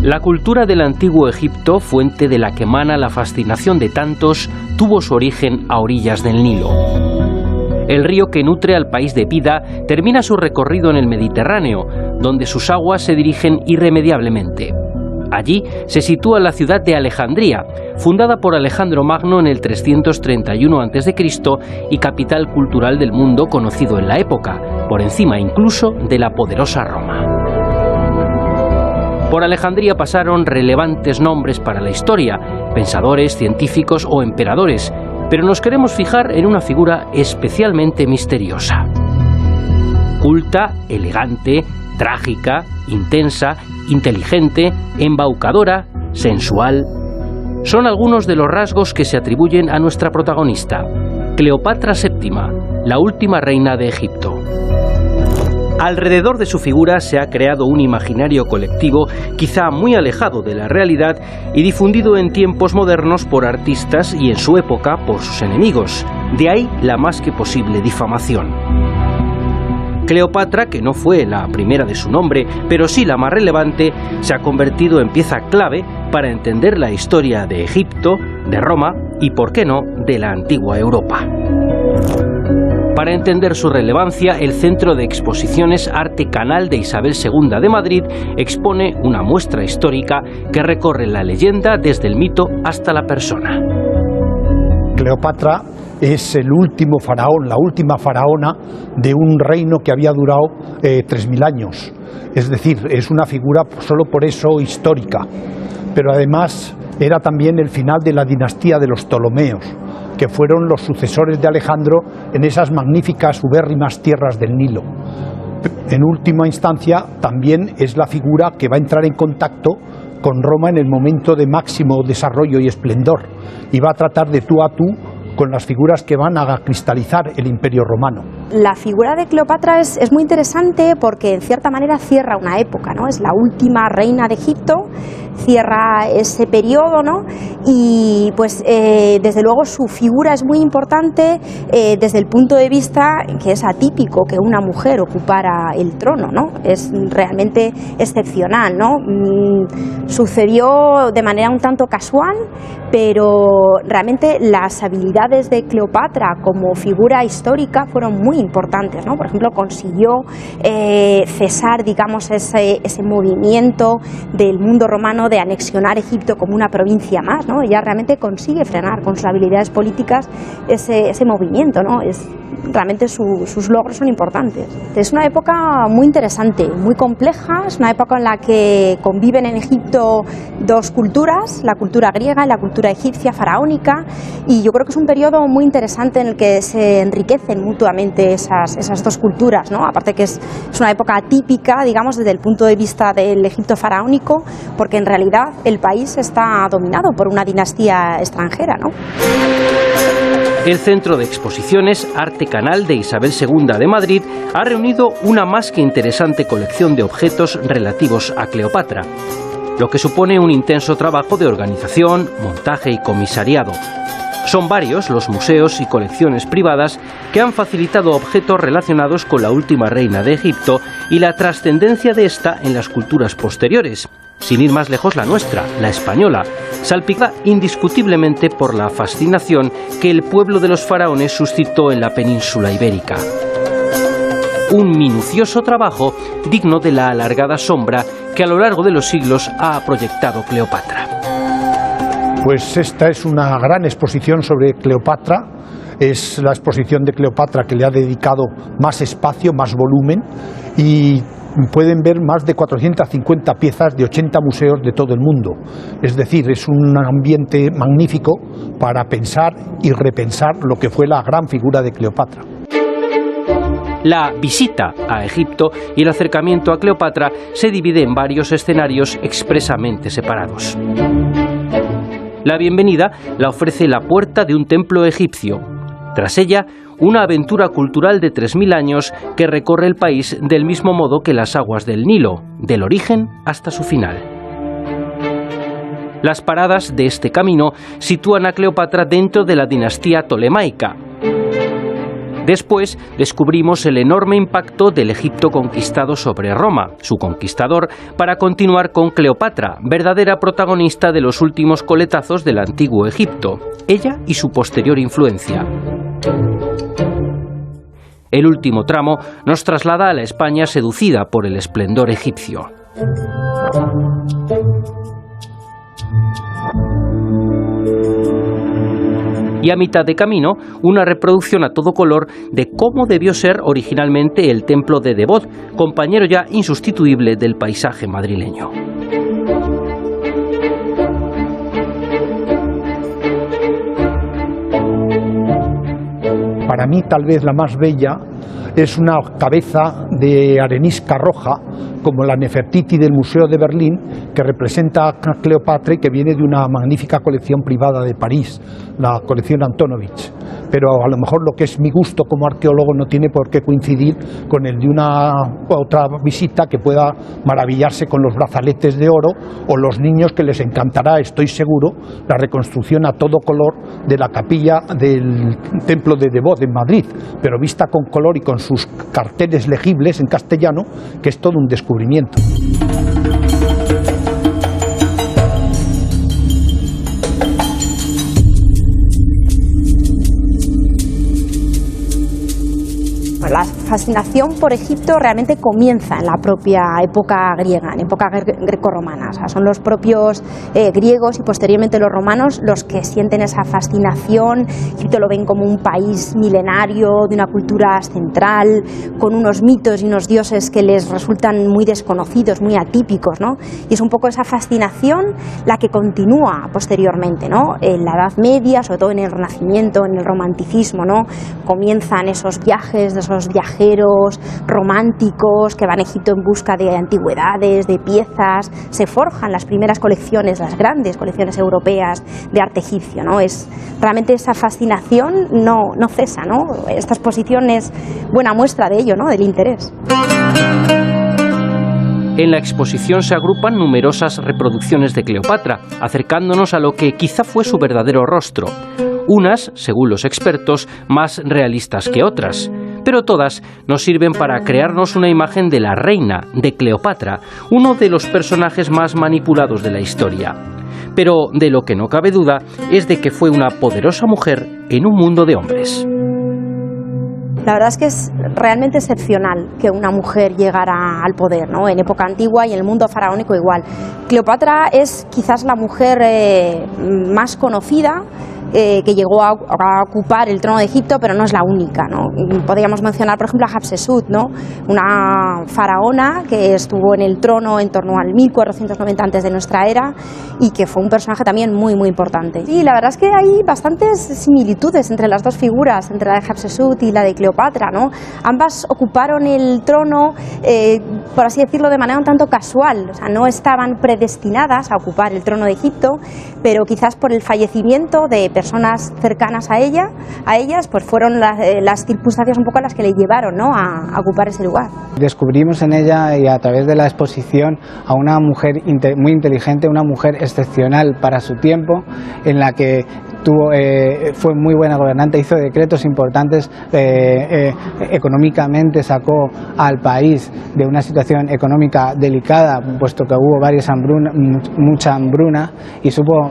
La cultura del antiguo Egipto, fuente de la que emana la fascinación de tantos, tuvo su origen a orillas del Nilo. El río que nutre al país de Pida termina su recorrido en el Mediterráneo, donde sus aguas se dirigen irremediablemente. Allí se sitúa la ciudad de Alejandría, fundada por Alejandro Magno en el 331 a.C. y capital cultural del mundo conocido en la época, por encima incluso de la poderosa Roma. Por Alejandría pasaron relevantes nombres para la historia, pensadores, científicos o emperadores, pero nos queremos fijar en una figura especialmente misteriosa. Culta, elegante, trágica, intensa, inteligente, embaucadora, sensual. Son algunos de los rasgos que se atribuyen a nuestra protagonista, Cleopatra VII, la última reina de Egipto. Alrededor de su figura se ha creado un imaginario colectivo quizá muy alejado de la realidad y difundido en tiempos modernos por artistas y en su época por sus enemigos. De ahí la más que posible difamación. Cleopatra, que no fue la primera de su nombre, pero sí la más relevante, se ha convertido en pieza clave para entender la historia de Egipto, de Roma y, por qué no, de la antigua Europa. Para entender su relevancia, el Centro de Exposiciones Arte Canal de Isabel II de Madrid expone una muestra histórica que recorre la leyenda desde el mito hasta la persona. Cleopatra es el último faraón, la última faraona de un reino que había durado 3.000 años. Es decir, es una figura solo por eso histórica, pero además era también el final de la dinastía de los Ptolomeos, que fueron los sucesores de Alejandro en esas magníficas ubérrimas tierras del Nilo. En última instancia, también es la figura que va a entrar en contacto con Roma en el momento de máximo desarrollo y esplendor, y va a tratar de tú a tú con las figuras que van a cristalizar el Imperio Romano. La figura de Cleopatra es muy interesante porque en cierta manera cierra una época, ¿no? Es la última reina de Egipto, cierra ese periodo, ¿no? Y pues desde luego su figura es muy importante desde el punto de vista que es atípico que una mujer ocupara el trono, ¿no? Es realmente excepcional, ¿no? Sucedió de manera un tanto casual, pero realmente las habilidades de Cleopatra como figura histórica fueron muy importantes, ¿no? Por ejemplo, consiguió cesar, digamos, ese movimiento del mundo romano de anexionar Egipto como una provincia más, ¿no? Ella realmente consigue frenar con sus habilidades políticas ese movimiento, ¿no? Realmente sus logros son importantes. Es una época muy interesante, muy compleja, es una época en la que conviven en Egipto dos culturas, la cultura griega y la cultura egipcia faraónica, y yo creo que es un periodo muy interesante en el que se enriquecen mutuamente esas dos culturas, ¿no? Aparte que es una época atípica, digamos, desde el punto de vista del Egipto faraónico, porque en realidad el país está dominado por una dinastía extranjera, ¿no? El Centro de Exposiciones Arte Canal de Isabel II de Madrid ha reunido una más que interesante colección de objetos relativos a Cleopatra, lo que supone un intenso trabajo de organización, montaje y comisariado. Son varios los museos y colecciones privadas que han facilitado objetos relacionados con la última reina de Egipto y la trascendencia de esta en las culturas posteriores. Sin ir más lejos, la nuestra, la española, salpicada indiscutiblemente por la fascinación que el pueblo de los faraones suscitó en la península ibérica. Un minucioso trabajo digno de la alargada sombra que a lo largo de los siglos ha proyectado Cleopatra. Pues esta es una gran exposición sobre Cleopatra. Es la exposición de Cleopatra que le ha dedicado más espacio, más volumen, y pueden ver más de 450 piezas de 80 museos de todo el mundo. Es decir, es un ambiente magnífico para pensar y repensar lo que fue la gran figura de Cleopatra. La visita a Egipto y el acercamiento a Cleopatra se divide en varios escenarios expresamente separados. La bienvenida la ofrece la puerta de un templo egipcio. Tras ella, una aventura cultural de 3.000 años que recorre el país del mismo modo que las aguas del Nilo, del origen hasta su final. Las paradas de este camino sitúan a Cleopatra dentro de la dinastía tolemaica. Después descubrimos el enorme impacto del Egipto conquistado sobre Roma, su conquistador, para continuar con Cleopatra, verdadera protagonista de los últimos coletazos del antiguo Egipto, ella y su posterior influencia. El último tramo nos traslada a la España seducida por el esplendor egipcio. Y a mitad de camino, una reproducción a todo color de cómo debió ser originalmente el templo de Devot, compañero ya insustituible del paisaje madrileño. Para mí, tal vez la más bella es una cabeza de arenisca roja, como la Nefertiti del Museo de Berlín, que representa a Cleopatra y que viene de una magnífica colección privada de París, la colección Antonovich. Pero a lo mejor lo que es mi gusto como arqueólogo no tiene por qué coincidir con el de una otra visita que pueda maravillarse con los brazaletes de oro, o los niños que les encantará, estoy seguro, la reconstrucción a todo color de la capilla del templo de Devot en Madrid, pero vista con color y con sus carteles legibles en castellano, que es todo un descubrimiento. La fascinación por Egipto realmente comienza en la propia época griega, en época grecorromana. O sea, son los propios griegos y posteriormente los romanos los que sienten esa fascinación. Egipto lo ven como un país milenario, de una cultura central, con unos mitos y unos dioses que les resultan muy desconocidos, muy atípicos, ¿no? Y es un poco esa fascinación la que continúa posteriormente, ¿no? En la Edad Media, sobre todo en el Renacimiento, en el Romanticismo, ¿no? Comienzan esos viajes de esos viajeros románticos que van a Egipto en busca de antigüedades, de piezas, se forjan las primeras colecciones, las grandes colecciones europeas de arte egipcio, ¿no? Es realmente esa fascinación no cesa, ¿no? Esta exposición es buena muestra de ello, ¿no? Del interés. En la exposición se agrupan numerosas reproducciones de Cleopatra, acercándonos a lo que quizá fue su verdadero rostro. Unas, según los expertos, más realistas que otras, pero todas nos sirven para crearnos una imagen de la reina, de Cleopatra, uno de los personajes más manipulados de la historia. Pero de lo que no cabe duda es de que fue una poderosa mujer en un mundo de hombres. La verdad es que es realmente excepcional que una mujer llegara al poder, ¿no? En época antigua y en el mundo faraónico igual. Cleopatra es quizás la mujer más conocida que llegó a ocupar el trono de Egipto, pero no es la única, ¿no? Podríamos mencionar, por ejemplo, a Hatshepsut, ¿no? Una faraona que estuvo en el trono en torno al 1490 antes de nuestra era y que fue un personaje también muy importante. Y la verdad es que hay bastantes similitudes entre las dos figuras, entre la de Hatshepsut y la de Cleopatra, ¿no? Ambas ocuparon el trono, por así decirlo, de manera un tanto casual, o sea, no estaban predestinadas a ocupar el trono de Egipto, pero quizás por el fallecimiento de personas cercanas a ellas, pues fueron las circunstancias un poco las que le llevaron, ¿no? a ocupar ese lugar. Descubrimos en ella y a través de la exposición a una mujer muy inteligente, una mujer excepcional para su tiempo, en la que fue muy buena gobernante, hizo decretos importantes, económicamente sacó al país de una situación económica delicada, puesto que hubo mucha hambruna, y supo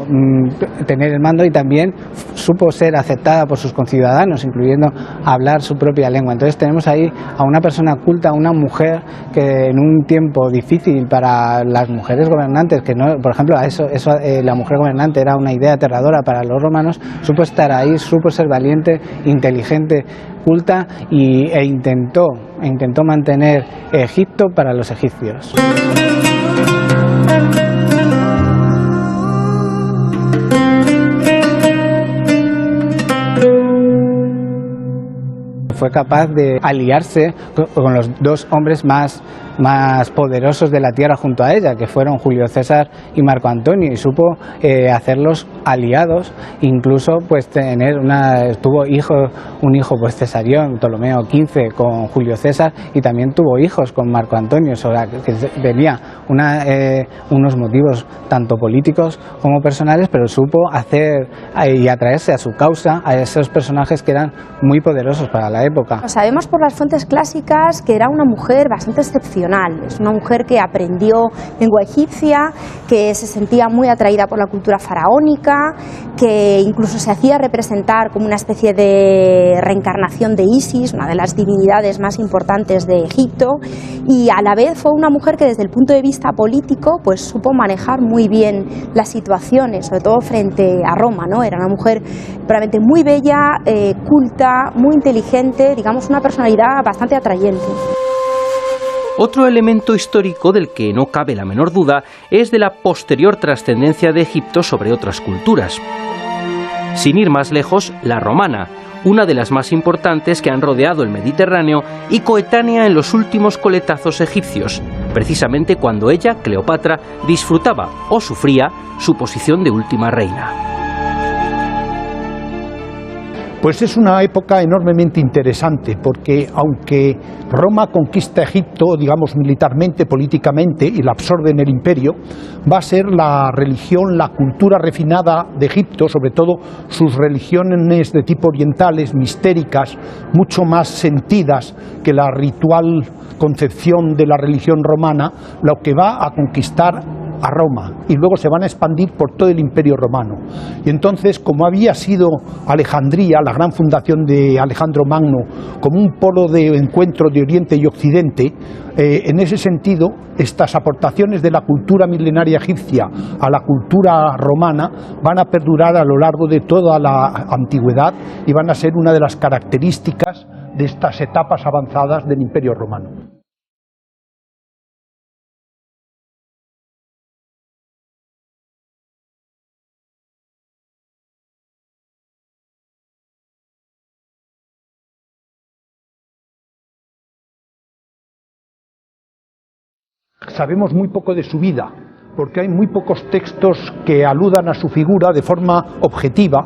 tener el mando y también supo ser aceptada por sus conciudadanos, incluyendo hablar su propia lengua. Entonces tenemos ahí a una persona culta, una mujer que en un tiempo difícil para las mujeres gobernantes, que no, por ejemplo, la mujer gobernante era una idea aterradora para los romanos, supo estar ahí, supo ser valiente, inteligente, culta e intentó mantener Egipto para los egipcios. Fue capaz de aliarse con los dos hombres más poderosos de la tierra junto a ella, que fueron Julio César y Marco Antonio, y supo hacerlos aliados, incluso pues tuvo un hijo pues Cesarión, Ptolomeo XV, con Julio César, y también tuvo hijos con Marco Antonio, sobre que tenía unos motivos tanto políticos como personales, pero supo hacer y atraerse a su causa a esos personajes que eran muy poderosos para la época. Lo sabemos por las fuentes clásicas que era una mujer bastante excepcional. Es una mujer que aprendió lengua egipcia, que se sentía muy atraída por la cultura faraónica, que incluso se hacía representar como una especie de reencarnación de Isis, una de las divinidades más importantes de Egipto, y a la vez fue una mujer que desde el punto de vista político pues supo manejar muy bien las situaciones, sobre todo frente a Roma, ¿no? Era una mujer probablemente muy bella, culta, muy inteligente, digamos una personalidad bastante atrayente. Otro elemento histórico del que no cabe la menor duda es de la posterior trascendencia de Egipto sobre otras culturas. Sin ir más lejos, la romana, una de las más importantes que han rodeado el Mediterráneo y coetánea en los últimos coletazos egipcios, precisamente cuando ella, Cleopatra, disfrutaba o sufría su posición de última reina. Pues es una época enormemente interesante porque aunque Roma conquista Egipto, digamos militarmente, políticamente y la absorbe en el imperio, va a ser la religión, la cultura refinada de Egipto, sobre todo sus religiones de tipo orientales, mistéricas, mucho más sentidas que la ritual concepción de la religión romana, lo que va a conquistar a Roma y luego se van a expandir por todo el Imperio Romano. Y entonces, como había sido Alejandría, la gran fundación de Alejandro Magno, como un polo de encuentro de Oriente y Occidente, en ese sentido, estas aportaciones de la cultura milenaria egipcia a la cultura romana van a perdurar a lo largo de toda la antigüedad y van a ser una de las características de estas etapas avanzadas del Imperio Romano. Sabemos muy poco de su vida, porque hay muy pocos textos que aludan a su figura de forma objetiva,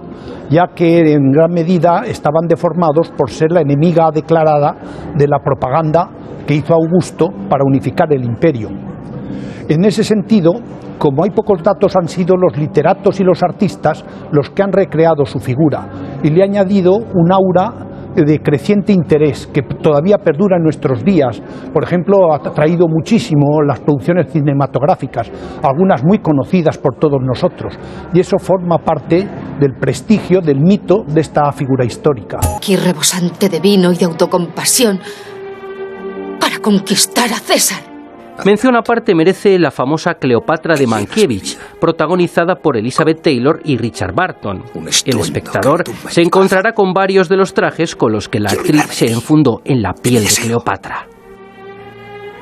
ya que en gran medida estaban deformados por ser la enemiga declarada de la propaganda que hizo Augusto para unificar el imperio. En ese sentido, como hay pocos datos, han sido los literatos y los artistas los que han recreado su figura y le han añadido un aura de creciente interés que todavía perdura en nuestros días. Por ejemplo, ha traído muchísimo las producciones cinematográficas, algunas muy conocidas por todos nosotros, y eso forma parte del prestigio, del mito de esta figura histórica. Aquí rebosante de vino y de autocompasión para conquistar a César. Mención aparte merece la famosa Cleopatra de Mankiewicz, protagonizada por Elizabeth Taylor y Richard Barton. El espectador se encontrará con varios de los trajes con los que la actriz se enfundó en la piel de Cleopatra.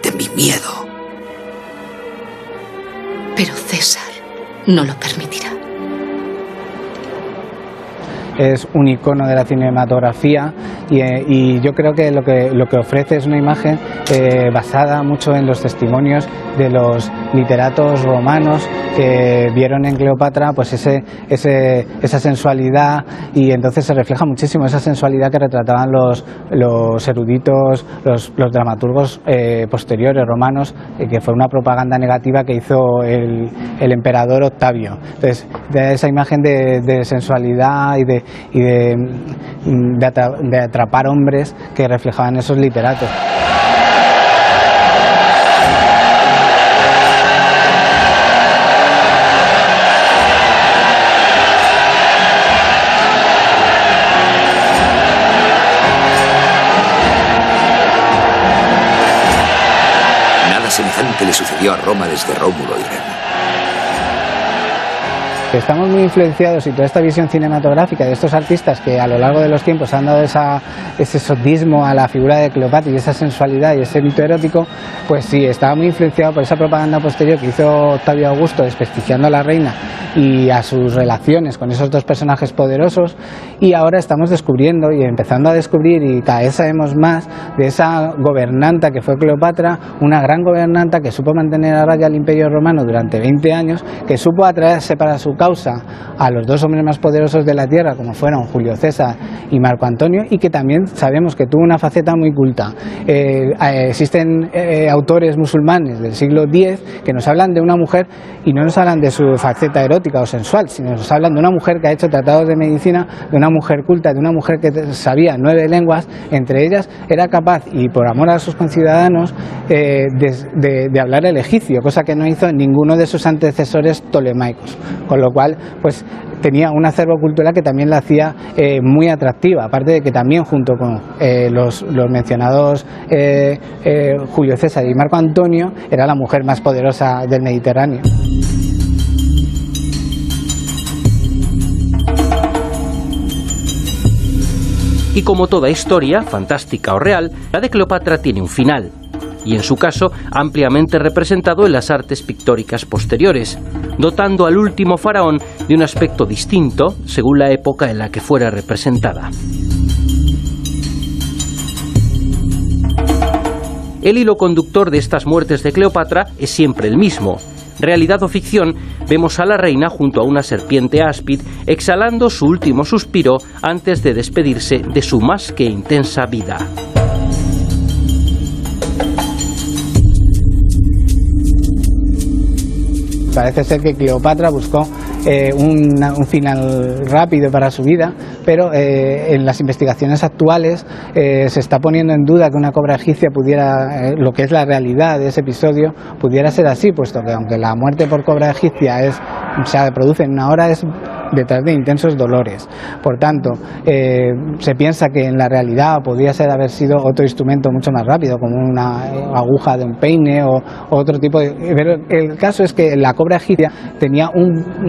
De mi miedo. Pero César no lo permitirá. Es un icono de la cinematografía y yo creo que lo que ofrece es una imagen basada mucho en los testimonios de los literatos romanos que vieron en Cleopatra pues esa sensualidad, y entonces se refleja muchísimo esa sensualidad que retrataban los eruditos, los dramaturgos posteriores romanos, que fue una propaganda negativa que hizo el emperador Octavio. Entonces, de esa imagen de sensualidad y de atrapar hombres que reflejaban esos literatos. Nada semejante le sucedió a Roma desde Rómulo y Remo. Estamos muy influenciados, y toda esta visión cinematográfica de estos artistas que a lo largo de los tiempos han dado ese exotismo a la figura de Cleopatra y esa sensualidad y ese mito erótico, pues sí, estaba muy influenciado por esa propaganda posterior que hizo Octavio Augusto desprestigiando a la reina y a sus relaciones con esos dos personajes poderosos, y ahora estamos descubriendo y empezando a descubrir, y cada vez sabemos más de esa gobernanta que fue Cleopatra, una gran gobernanta que supo mantener a raya al Imperio Romano durante 20 años, que supo atraerse para su causa a los dos hombres más poderosos de la tierra, como fueron Julio César y Marco Antonio, y que también sabemos que tuvo una faceta muy culta. Existen autores musulmanes del siglo X que nos hablan de una mujer y no nos hablan de su faceta erótica, erótica o sensual, sino nos hablan de una mujer que ha hecho tratados de medicina, de una mujer culta, de una mujer que sabía 9 lenguas, entre ellas era capaz, y por amor a sus conciudadanos, de hablar el egipcio, cosa que no hizo ninguno de sus antecesores ptolemaicos, con lo cual pues tenía un acervo cultural que también la hacía muy atractiva, aparte de que también junto con los mencionados Julio César y Marco Antonio era la mujer más poderosa del Mediterráneo. Y como toda historia, fantástica o real, la de Cleopatra tiene un final, y en su caso ampliamente representado en las artes pictóricas posteriores, dotando al último faraón de un aspecto distinto según la época en la que fuera representada. El hilo conductor de estas muertes de Cleopatra es siempre el mismo. Realidad o ficción, vemos a la reina junto a una serpiente áspid exhalando su último suspiro antes de despedirse de su más que intensa vida. Parece ser que Cleopatra buscó un final rápido para su vida, pero en las investigaciones actuales se está poniendo en duda que una cobra egipcia pudiera, lo que es la realidad de ese episodio, pudiera ser así, puesto que aunque la muerte por cobra egipcia se produce en una hora, es detrás de intensos dolores. Por tanto, se piensa que en la realidad podría haber sido otro instrumento mucho más rápido, como una aguja de un peine o otro tipo de... Pero el caso es que la cobra egipcia tenía un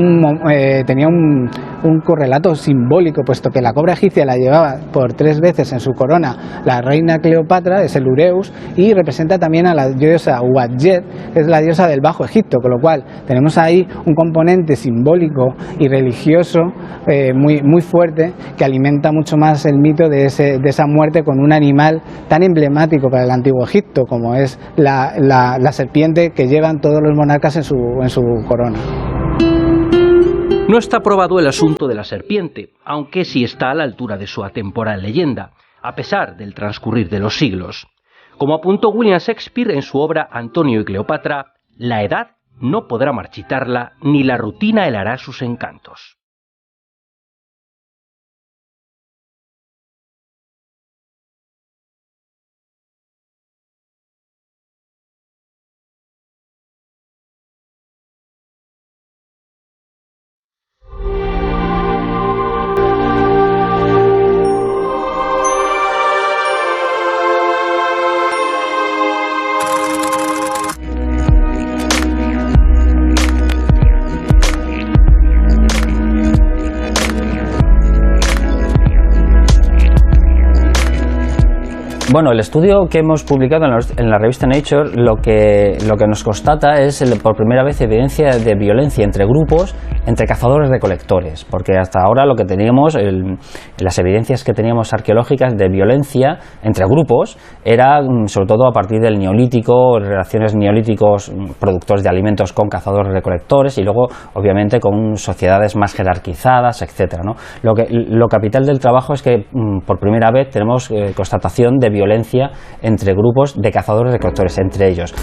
correlato simbólico, puesto que la cobra egipcia la llevaba por 3 veces en su corona la reina Cleopatra, es el Ureus, y representa también a la diosa Uadjet, que es la diosa del Bajo Egipto, con lo cual tenemos ahí un componente simbólico y religioso muy fuerte, que alimenta mucho más el mito de esa muerte con un animal tan emblemático para el antiguo Egipto como es la serpiente que llevan todos los monarcas en su corona. No está probado el asunto de la serpiente, aunque sí está a la altura de su atemporal leyenda, a pesar del transcurrir de los siglos. Como apuntó William Shakespeare en su obra Antonio y Cleopatra, la edad no podrá marchitarla, ni la rutina helará sus encantos. Bueno, el estudio que hemos publicado en la revista Nature lo que nos constata es por primera vez evidencia de violencia entre grupos, entre cazadores-recolectores, porque hasta ahora lo que teníamos, las evidencias que teníamos arqueológicas de violencia entre grupos era sobre todo a partir del Neolítico, relaciones neolíticos, productores de alimentos con cazadores-recolectores y luego obviamente con sociedades más jerarquizadas, etcétera, ¿no? Lo capital del trabajo es que por primera vez tenemos constatación de violencia entre grupos de cazadores-recolectores, entre ellos.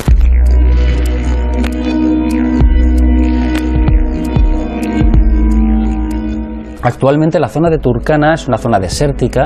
Actualmente la zona de Turkana es una zona desértica,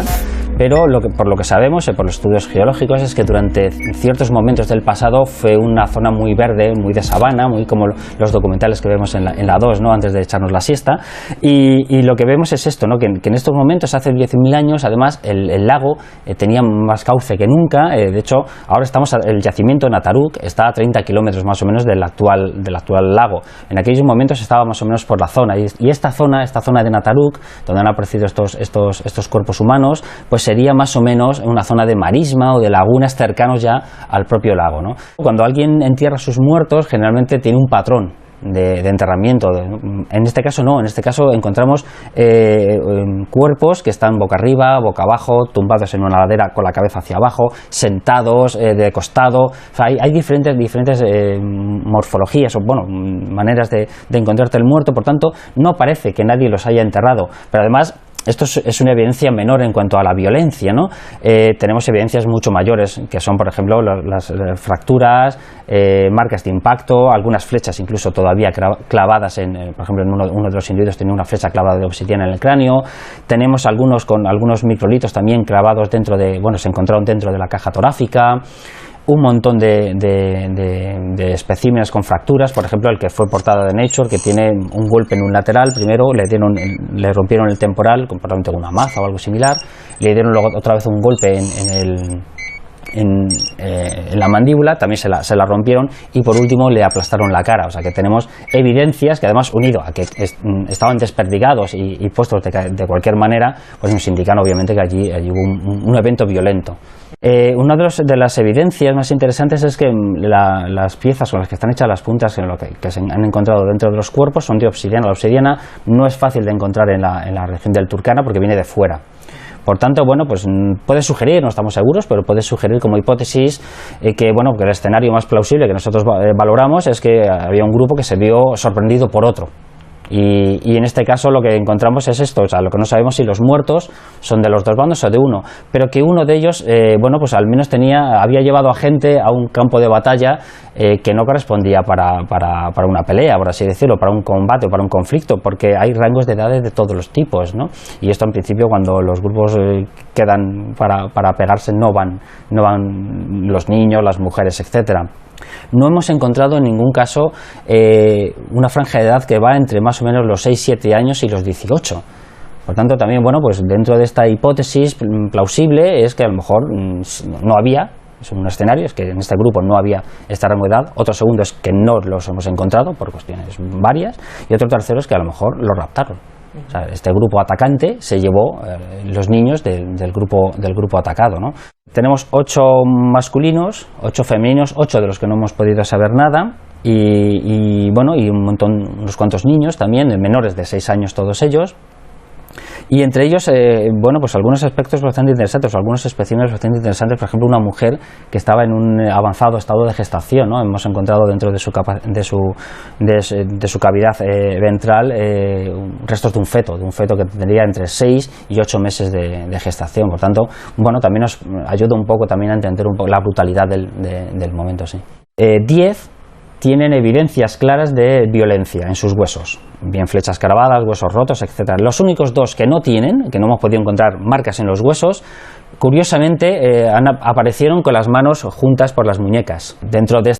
pero por lo que sabemos, por los estudios geológicos, es que durante ciertos momentos del pasado fue una zona muy verde, muy de sabana, muy como los documentales que vemos en la 2, ¿no? Antes de echarnos la siesta, y lo que vemos es esto, ¿no? que en estos momentos, hace 10.000 años, además, el lago tenía más cauce que nunca. De hecho, ahora el yacimiento en Ataruk está a 30 kilómetros más o menos del actual lago. En aquellos momentos estaba más o menos por la zona, y esta zona de Ataruk, donde han aparecido estos cuerpos humanos, pues sería más o menos una zona de marisma o de lagunas cercanos ya al propio lago, ¿no? Cuando alguien entierra a sus muertos, generalmente tiene un patrón de enterramiento. En este caso no, en este caso encontramos cuerpos que están boca arriba, boca abajo, tumbados en una ladera con la cabeza hacia abajo, sentados, de costado. O sea, hay diferentes morfologías o maneras de encontrarte el muerto. Por tanto, no parece que nadie los haya enterrado, pero además Esto es una evidencia menor en cuanto a la violencia, ¿no? Tenemos evidencias mucho mayores, que son, por ejemplo, las fracturas, marcas de impacto, algunas flechas incluso todavía clavadas, por ejemplo, en uno de los individuos tenía una flecha clavada de obsidiana en el cráneo. Tenemos algunos con algunos microlitos también clavados se encontraron dentro de la caja torácica. Un montón de especímenes con fracturas, por ejemplo el que fue portada de Nature, que tiene un golpe en un lateral, primero le rompieron el temporal, probablemente con una maza o algo similar, le dieron luego otra vez un golpe en la mandíbula, también se la rompieron, y por último le aplastaron la cara. O sea que tenemos evidencias que, además, unido a que estaban desperdigados y puestos de cualquier manera, pues nos indican obviamente que allí hubo un evento violento. Una de las evidencias más interesantes es que las piezas con las que están hechas las puntas que se han encontrado dentro de los cuerpos son de obsidiana. La obsidiana no es fácil de encontrar en la región del Turkana porque viene de fuera. Por tanto, pues puede sugerir, no estamos seguros, pero puede sugerir como hipótesis que el escenario más plausible que nosotros valoramos es que había un grupo que se vio sorprendido por otro. Y en este caso lo que encontramos es esto, o sea, lo que no sabemos si los muertos son de los dos bandos o de uno, pero que uno de ellos, al menos había llevado a gente a un campo de batalla que no correspondía para una pelea, por así decirlo, para un combate o para un conflicto, porque hay rangos de edades de todos los tipos, ¿no? Y esto en principio cuando los grupos quedan para pegarse no van los niños, las mujeres, etcétera. No hemos encontrado en ningún caso una franja de edad que va entre más o menos los 6-7 años y los 18. Por tanto, también, dentro de esta hipótesis plausible es que a lo mejor no había, es un escenario, es que en este grupo no había este rango de edad. Otro segundo es que no los hemos encontrado por cuestiones varias. Y otro tercero es que a lo mejor los raptaron. O sea, este grupo atacante se llevó los niños del grupo atacado, ¿no? Tenemos 8 masculinos, 8 femeninos, 8 de los que no hemos podido saber nada, y unos cuantos niños también, menores de 6 años todos ellos. Y entre ellos, algunos aspectos bastante interesantes, algunos especímenes bastante interesantes. Por ejemplo, una mujer que estaba en un avanzado estado de gestación, ¿no? Hemos encontrado dentro de su cavidad ventral restos de un feto que tendría entre 6 y 8 meses de gestación. Por tanto, también nos ayuda un poco también a entender un poco la brutalidad del momento. Sí. 10 tienen evidencias claras de violencia en sus huesos, bien flechas clavadas, huesos rotos, etc. Los únicos 2 que no hemos podido encontrar marcas en los huesos, curiosamente aparecieron con las manos juntas por las muñecas. Dentro de